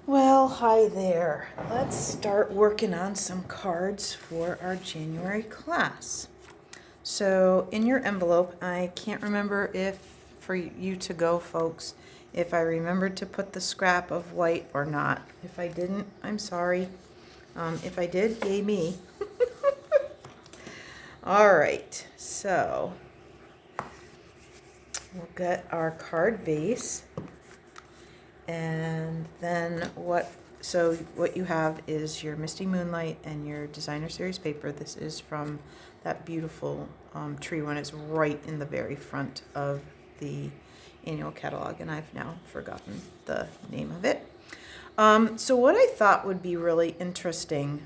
Well, hi there. Let's start working on some cards for our January class. So in your envelope, I can't remember if for you to go, folks, if I remembered to put the scrap of white or not. If I didn't, I'm sorry. If I did, yay me. All right, so we'll get our card base. And then what you have is your Misty Moonlight and your Designer Series paper. This is from that beautiful tree one. It's right in the very front of the annual catalog, and I've now forgotten the name of it. So what I thought would be really interesting,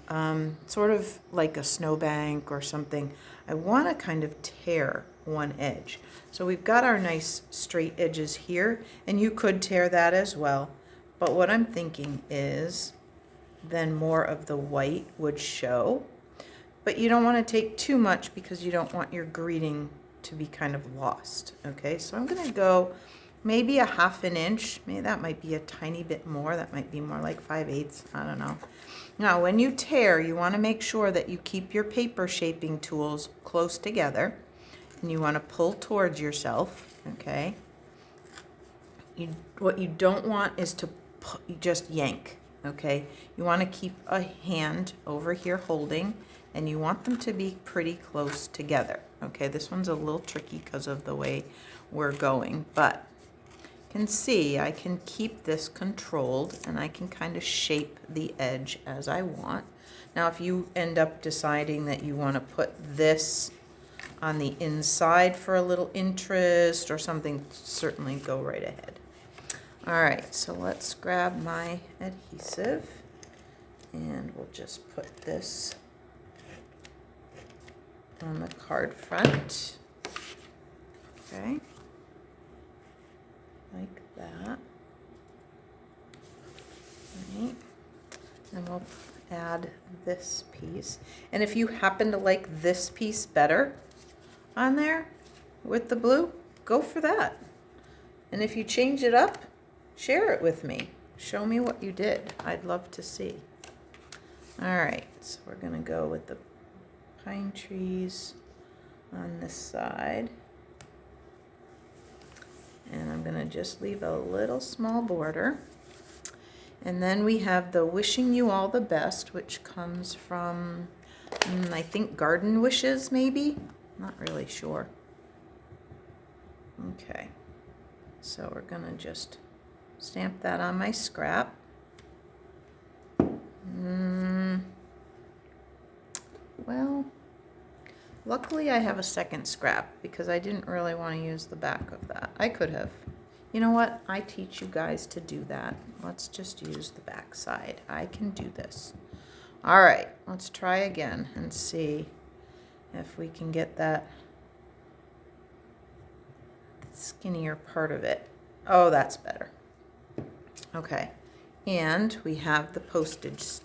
sort of like a snowbank or something, I want to kind of tear one edge. So we've got our nice straight edges here, and you could tear that as well. But what I'm thinking is then more of the white would show. But you don't want to take too much because you don't want your greeting to be kind of lost. Okay, so I'm going to go maybe a 1/2 inch. Maybe that might be a tiny bit more. That might be more like 5/8. I don't know. Now, when you tear, you want to make sure that you keep your paper shaping tools close together. And you want to pull towards yourself, okay? What you don't want is to just yank, okay? You want to keep a hand over here holding, and you want them to be pretty close together, okay? This one's a little tricky because of the way we're going, but you can see I can keep this controlled, and I can kind of shape the edge as I want. Now, if you end up deciding that you want to put this on the inside for a little interest or something, certainly go right ahead. All right, so let's grab my adhesive, and we'll just put this on the card front. Okay, like that. All right, and we'll add this piece. And if you happen to like this piece better on there with the blue, go for that. And if you change it up, share it with me. Show me what you did. I'd love to see. All right, so we're gonna go with the pine trees on this side. And I'm gonna just leave a little small border. And then we have the Wishing You All the Best, which comes from, I think, Garden Wishes, maybe? Not really sure. Okay, so we're gonna just stamp that on my scrap. Well, luckily I have a second scrap because I didn't really want to use the back of that. I could have. You know what? I teach you guys to do that. Let's just use the back side. I can do this. All right, let's try again and see if we can get that skinnier part of it. Oh, that's better. Okay, and we have the postage,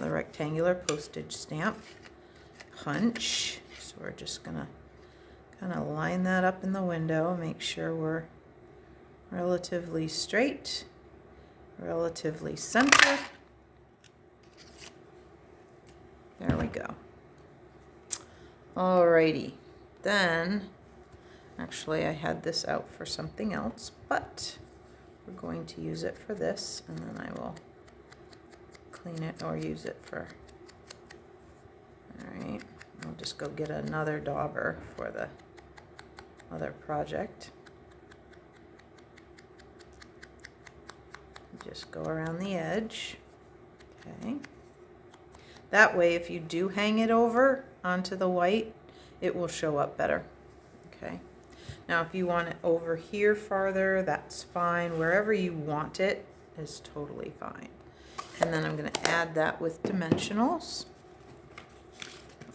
the rectangular postage stamp punch. So we're just gonna kind of line that up in the window, make sure we're relatively straight, relatively centered. There we go. Alrighty, then, actually I had this out for something else, but we're going to use it for this, and then I will clean it or use it for, alright, I'll just go get another dauber for the other project. Just go around the edge, okay. That way, if you do hang it over onto the white, it will show up better, okay? Now, if you want it over here farther, that's fine. Wherever you want it is totally fine. And then I'm gonna add that with dimensionals.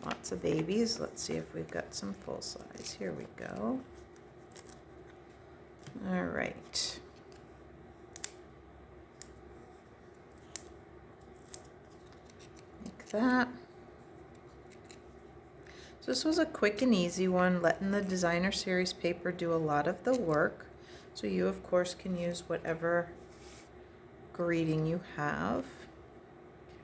Lots of babies. Let's see if we've got some full size. Here we go. All right. That. So this was a quick and easy one, letting the Designer Series paper do a lot of the work. So you, of course, can use whatever greeting you have.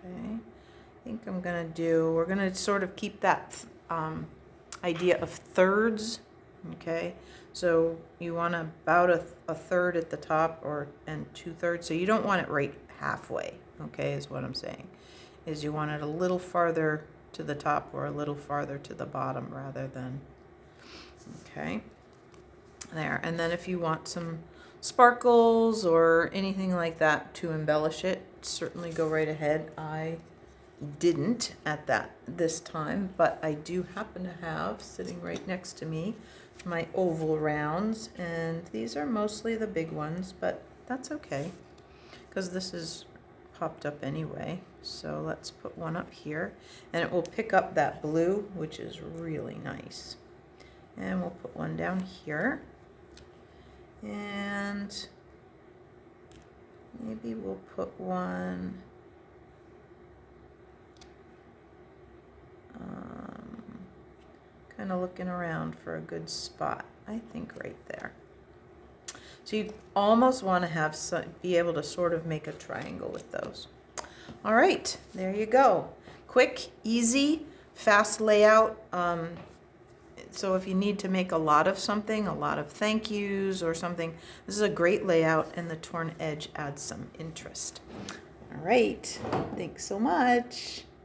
Okay, I think we're gonna sort of keep that idea of thirds. Okay, so you want about a third at the top and 2/3. So you don't want it right halfway. Okay, is what I'm saying. Is you want it a little farther to the top or a little farther to the bottom rather than, okay, there. And then if you want some sparkles or anything like that to embellish it, certainly go right ahead. I didn't at this time, but I do happen to have sitting right next to me my oval rounds, and these are mostly the big ones, but that's okay because this is popped up anyway. So let's put one up here, and it will pick up that blue, which is really nice. And we'll put one down here, and maybe we'll put one kind of looking around for a good spot. I think right there. So you almost want to have be able to sort of make a triangle with those. All right, there you go. Quick, easy, fast layout. So if you need to make a lot of something, a lot of thank yous or something, this is a great layout, and the torn edge adds some interest. All right, thanks so much.